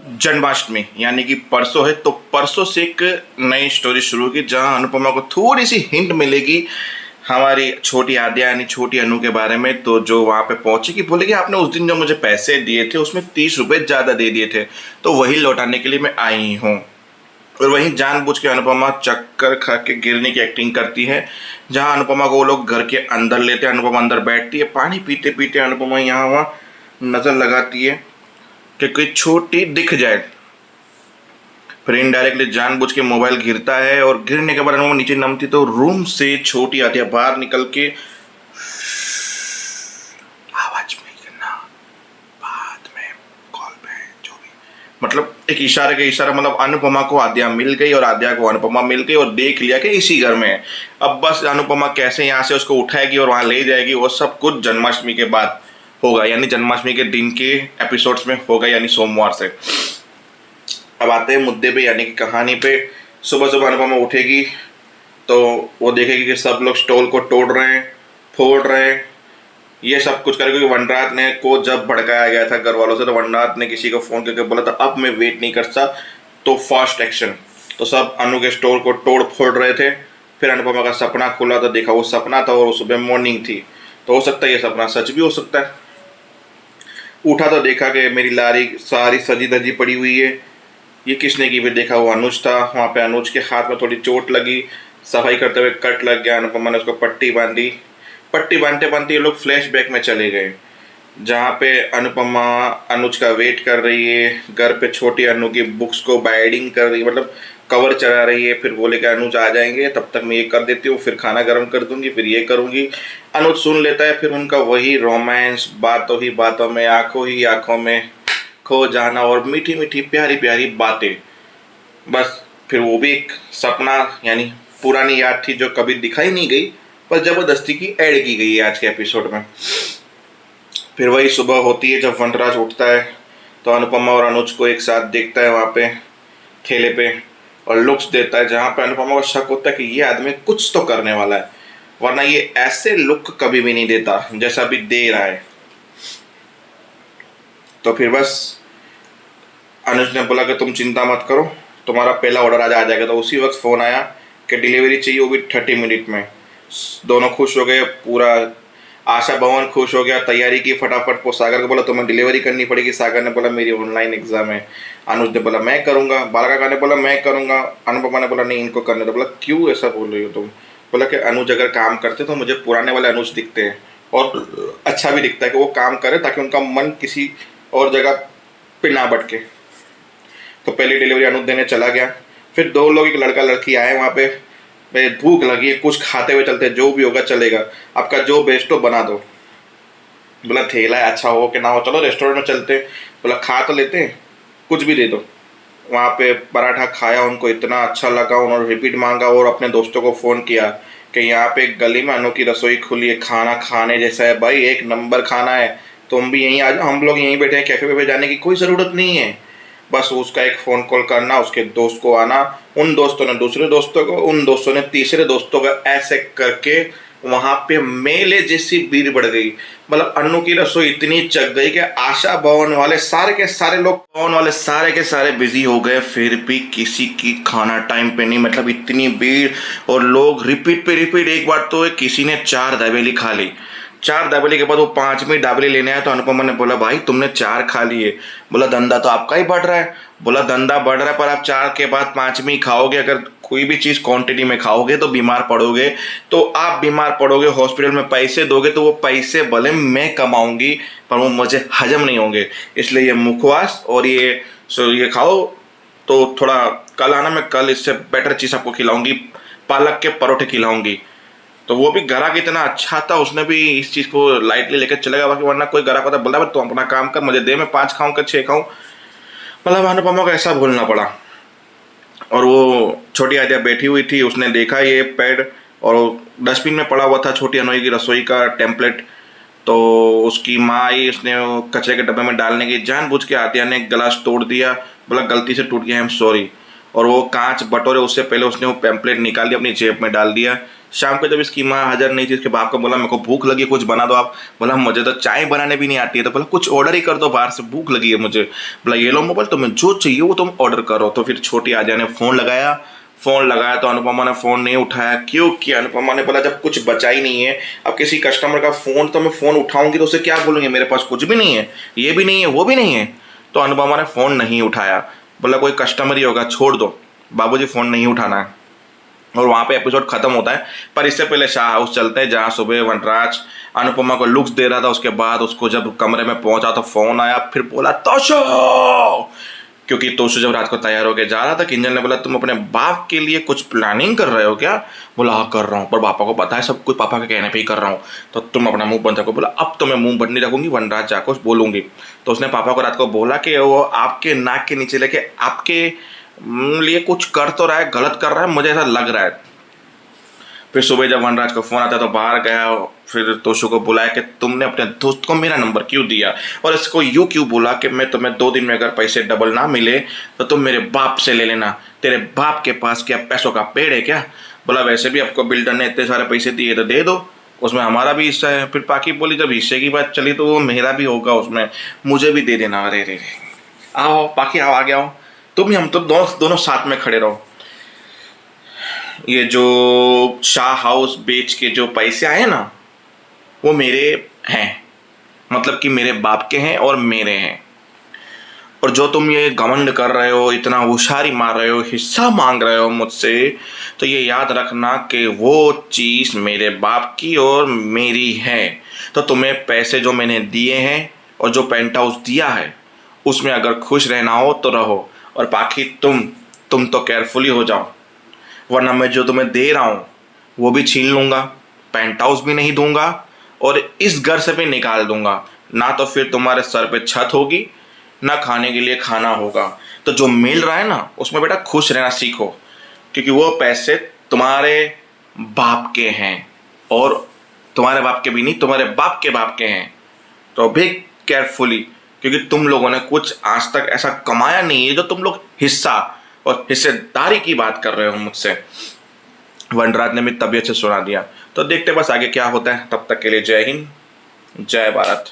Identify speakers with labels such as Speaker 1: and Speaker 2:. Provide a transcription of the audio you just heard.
Speaker 1: जन्माष्टमी यानी कि परसों है, तो परसों से एक नई स्टोरी शुरू की जहां अनुपमा को थोड़ी सी हिंट मिलेगी हमारी छोटी आद्या यानी छोटी अनु के बारे में। तो जो वहां पे पहुंचेगी बोलेगी आपने उस दिन जो मुझे पैसे दिए थे उसमें 30 रुपए ज्यादा दे दिए थे, तो वही लौटाने के लिए मैं आई हूँ। और वहीं जानबूझ के अनुपमा चक्कर खा के गिरने की एक्टिंग करती है। जहां अनुपमा को वो लोग घर के अंदर लेते हैं, अनुपमा अंदर बैठती है, पानी पीते पीते अनुपमा यहाँ वहाँ नजर लगाती है कि कोई छोटी दिख जाए। फिर इनडायरेक्टली जानबूझ के मोबाइल गिरता है और गिरने के बाद अनुपमा नीचे नमती तो रूम से छोटी आती है बाहर निकल के, आवाज में करना, बाद में कॉल पे जो भी, मतलब एक इशारे के इशारा, मतलब अनुपमा को आद्या मिल गई और आद्या को अनुपमा मिल गई और देख लिया कि इसी घर में है। अब बस अनुपमा कैसे यहाँ से उसको उठाएगी और वहां ले जाएगी वो सब कुछ जन्माष्टमी के बाद होगा, यानी जन्माष्टमी के दिन के एपिसोड्स में होगा, यानी सोमवार से। अब आते हैं मुद्दे पे यानी कि कहानी पे। सुबह सुबह अनुपमा उठेगी तो वो देखेगी कि सब लोग स्टॉल को तोड़ रहे हैं, फोड़ रहे हैं, ये सब कुछ करें। क्योंकि वनराज ने को जब भड़काया गया था घर वालों से, तो वनराज ने किसी को फोन करके बोला था अब मैं वेट नहीं कर सकता, तो फास्ट एक्शन। तो सब अनु के स्टोर को तोड़ फोड़ रहे थे। फिर अनुपमा का सपना खुला तो देखा वो सपना था और सुबह मॉर्निंग थी, तो हो सकता है ये सपना सच भी हो सकता है। उठा तो देखा कि मेरी लारी सारी सजी धजी पड़ी हुई है, ये किसने की? भी देखा वो अनुज था। वहाँ पे अनुज के हाथ में थोड़ी चोट लगी, सफाई करते हुए कट लग गया। अनुपमा ने उसको पट्टी बांधी। पट्टी बांधते बांधते ये लोग फ्लैशबैक में चले गए, जहाँ पे अनुपमा अनुज का वेट कर रही है। घर पे छोटी अनु की बुक्स को बाइंडिंग कर रही है, मतलब कवर चढ़ा रही है। फिर बोले कि अनुज आ जाएंगे तब तक मैं ये कर देती हूँ, फिर खाना गर्म कर दूंगी, फिर ये करूँगी। अनुज सुन लेता है। फिर उनका वही रोमांस, बातों ही बातों में, आंखों ही आंखों में खो जाना और मीठी मीठी प्यारी प्यारी बातें। बस फिर वो भी एक सपना यानी पुरानी याद थी जो कभी दिखाई नहीं गई, पर जबरदस्ती की ऐड की गई है आज के एपिसोड में। फिर वही सुबह होती है जब वनराज उठता है तो अनुपमा और अनुज को एक साथ देखता है वहाँ पे ठेले पे और लुक्स देता है, जहाँ पे अनुपमा को शक होता है कि ये आदमी कुछ तो करने वाला है, वरना ये ऐसे लुक कभी भी नहीं देता जैसा अभी दे रहा है। तो फिर बस अनुज ने बोला कि तुम चिंता मत करो, तुम्हारा पहला ऑर्डर आज आ जाएगा। तो उसी वक्त फ़ोन आया कि डिलीवरी चाहिए, वो भी 30 मिनट में। दोनों खुश हो गए, पूरा आशा भवन खुश हो गया, तैयारी की फटाफट। को सागर को बोला तुम्हें डिलीवरी करनी पड़ेगी। सागर ने बोला मेरी ऑनलाइन एग्जाम है। अनुज ने बोला मैं करूँगा। बालका ने बोला मैं करूँगा। अनुपमा ने बोला नहीं इनको करने दो। बोला क्यों ऐसा बोल रही हो तुम? बोला कि अनुज अगर काम करते तो मुझे पुराने वाले अनुज दिखते हैं और अच्छा भी दिखता है कि वो काम करे ताकि उनका मन किसी और जगह पे ना भटके। तो पहली डिलीवरी अनुज देने चला गया। फिर दो लोग, एक लड़का लड़की आए वहाँ पे, भाई भूख लगी है कुछ खाते हुए चलते, जो भी होगा चलेगा, आपका जो बेस्ट हो बना दो। बोला ठेला है, अच्छा हो कि ना हो, चलो रेस्टोरेंट में चलते। बोला खा तो लेते हैं, कुछ भी दे दो। वहाँ पे पराठा खाया, उनको इतना अच्छा लगा, उन्होंने रिपीट मांगा और अपने दोस्तों को फ़ोन किया कि यहाँ पे एक गली में अनु की रसोई खुली है, खाना खाने जैसा है भाई, एक नंबर खाना है, तुम भी यहीं आ जाओ, हम लोग यहीं बैठे हैं, कैफे पे जाने की कोई ज़रूरत नहीं है। बस उसका एक फ़ोन कॉल करना, उसके दोस्त को आना, उन दोस्तों ने दूसरे दोस्तों को, उन दोस्तों ने तीसरे दोस्तों को, ऐसे करके वहाँ पे मेले जैसी भीड़ बढ़ गई। मतलब अनु की रसोई इतनी चक गई कि आशा भवन वाले सारे के सारे लोग, भवन वाले सारे के सारे बिजी हो गए, फिर भी किसी की खाना टाइम पे नहीं। मतलब इतनी भीड़ और लोग रिपीट पे रिपीट। एक बार तो किसी ने 4 दाबेली खा ली। 4 दाबेली के बाद वो 5वीं दाबेली लेने आया तो अनुपमा ने बोला भाई तुमने 4 खा लिए। बोला धंधा तो आपका ही बढ़ रहा है। बोला धंधा बढ़ रहा है पर आप 4 के बाद 5वीं खाओगे, अगर कोई भी चीज़ क्वांटिटी में खाओगे तो बीमार पड़ोगे। तो आप बीमार पड़ोगे, हॉस्पिटल में पैसे दोगे, तो वो पैसे भले मैं कमाऊंगी पर वो मुझे हजम नहीं होंगे। इसलिए ये मुखवास और ये खाओ। तो थोड़ा कल आना, मैं कल इससे बेटर चीज़ आपको खिलाऊंगी, पालक के परोठे खिलाऊंगी। तो वो भी ग्राहक इतना अच्छा था, उसने भी इस चीज़ को लाइटली लेकर चलेगा। बाकी वरना कोई ग्राहक होता बोला तू अपना काम कर, मुझे दे, मैं 5 खाऊं कि 6 खाऊं। मतलब अनुपमा को ऐसा बोलना पड़ा। और वो छोटी आद्या बैठी हुई थी, उसने देखा ये पैड और डस्टबिन में पड़ा हुआ था छोटी अनोई की रसोई का टेम्पलेट। तो उसकी माँ आई, उसने कचरे के डब्बे में डालने की जानबूझ के आद्या ने गिलास तोड़ दिया। बोला गलती से टूट गया, आई एम सॉरी। और वो कांच बटोरे उससे पहले उसने वो पैम्पलेट निकाल दिया, अपनी जेब में डाल दिया। शाम को जब इसकी माँ हाजिर नहीं थी, इसके बाप को बोला मेरे को भूख लगी, कुछ बना दो आप। बोला मुझे तो चाय बनाने भी नहीं आती है। तो बोला कुछ ऑर्डर ही कर दो बाहर से, भूख लगी है मुझे। बोला ये लो मोबाइल, तुम्हें जो चाहिए वो तुम ऑर्डर करो। तो फिर छोटी आजा ने फ़ोन लगाया तो अनुपमा ने फ़ोन नहीं उठाया। क्योंकि अनुपमा ने बोला जब कुछ बचा ही नहीं है, अब किसी कस्टमर का फ़ोन तो मैं फ़ोन उठाऊंगी तो उसे क्या बोलूँगी, मेरे पास कुछ भी नहीं है, ये भी नहीं है, वो भी नहीं है। तो अनुपमा ने फ़ोन नहीं उठाया। बोला कोई कस्टमर ही होगा, छोड़ दो बाबूजी, फ़ोन नहीं उठाना है। और वहाँ पे एपिसोड खत्म होता है। पर इससे पहले शाह हाउस चलते हैं, जहाँ सुबह वनराज अनुपमा को लुक्स दे रहा था। उसके बाद उसको जब कमरे में पहुंचा तो फोन आया, फिर बोला तोशो, क्योंकि तोशो जब रात को तैयार होकर जा रहा था, किंजल ने बोला तुम अपने बाप के लिए कुछ प्लानिंग कर रहे हो क्या? बोला हाँ कर रहा हूँ, पर पापा को पता है सब कुछ, पापा के कहने पे ही कर रहा हूँ, तो तुम अपना मुंह बंद रखो। बोला अब तो मैं मुंह बंद नहीं रखूंगी, वनराज जाको बोलूंगी। तो उसने पापा को रात को बोला कि वो आपके नाक के नीचे लेके आपके लिए कुछ कर तो रहा है, गलत कर रहा है, मुझे ऐसा लग रहा है। फिर सुबह जब वनराज को फ़ोन आता तो बाहर गया, फिर तोशु को बुलाया कि तुमने अपने दोस्त को मेरा नंबर क्यों दिया, और इसको यूँ क्यों बोला कि मैं तुम्हें 2 दिन में अगर पैसे डबल ना मिले तो तुम मेरे बाप से ले लेना, तेरे बाप के पास क्या पैसों का पेड़ है क्या? बोला वैसे भी आपको बिल्डर ने इतने सारे पैसे दिए तो दे दो, उसमें हमारा भी हिस्सा है। फिर पाकी बोली जब हिस्से की बात चली तो वो मेरा भी होगा उसमें, मुझे भी दे देना। अरे रे आओ पाकी आओ, आगे आओ, तुम ही हम तो दोनों साथ में खड़े रहो। ये जो शाह हाउस बेच के जो पैसे आए ना वो मेरे हैं, मतलब कि मेरे बाप के हैं और मेरे हैं। और जो तुम ये घमंड कर रहे हो, इतना होशियारी मार रहे हो, हिस्सा मांग रहे हो मुझसे, तो ये याद रखना कि वो चीज़ मेरे बाप की और मेरी है। तो तुम्हें पैसे जो मैंने दिए हैं और जो पेंट हाउस दिया है उसमें अगर खुश रहना हो तो रहो, और बाकी तुम तो केयरफुली हो जाओ, वरना मैं जो तुम्हें दे रहा हूँ वो भी छीन लूँगा, पेंट हाउस भी नहीं दूंगा और इस घर से भी निकाल दूंगा। ना तो फिर तुम्हारे सर पे छत होगी, ना खाने के लिए खाना होगा। तो जो मिल रहा है ना उसमें बेटा खुश रहना सीखो, क्योंकि वो पैसे तुम्हारे बाप के हैं, और तुम्हारे बाप के भी नहीं, तुम्हारे बाप के हैं। तो भी केयरफुली, क्योंकि तुम लोगों ने कुछ आज तक ऐसा कमाया नहीं है जो तुम लोग हिस्सा और हिस्सेदारी की बात कर रहे हो मुझसे। वनराज ने भी तबीयत से सुना दिया। तो देखते बस आगे क्या होता है। तब तक के लिए जय हिंद, जय भारत।